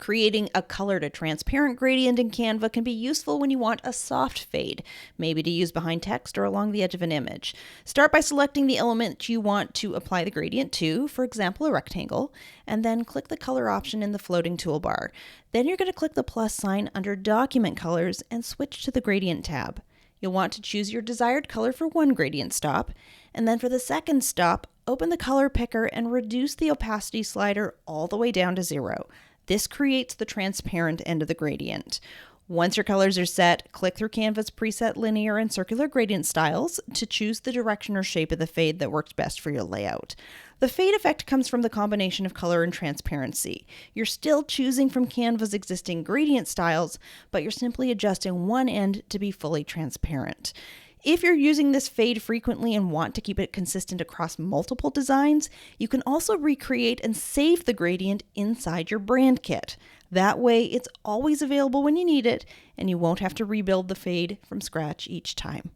Creating a color to transparent gradient in Canva can be useful when you want a soft fade, maybe to use behind text or along the edge of an image. Start by selecting the element you want to apply the gradient to, for example, a rectangle, and then click the color option in the floating toolbar. Then you're going to click the plus sign under Document Colors and switch to the Gradient tab. You'll want to choose your desired color for one gradient stop, and then for the second stop, open the color picker and reduce the opacity slider all the way down to 0. This creates the transparent end of the gradient. Once your colors are set, click through Canva's preset linear and circular gradient styles to choose the direction or shape of the fade that works best for your layout. The fade effect comes from the combination of color and transparency. You're still choosing from Canva's existing gradient styles, but you're simply adjusting one end to be fully transparent. If you're using this fade frequently and want to keep it consistent across multiple designs, you can also recreate and save the gradient inside your brand kit. That way, it's always available when you need it, and you won't have to rebuild the fade from scratch each time.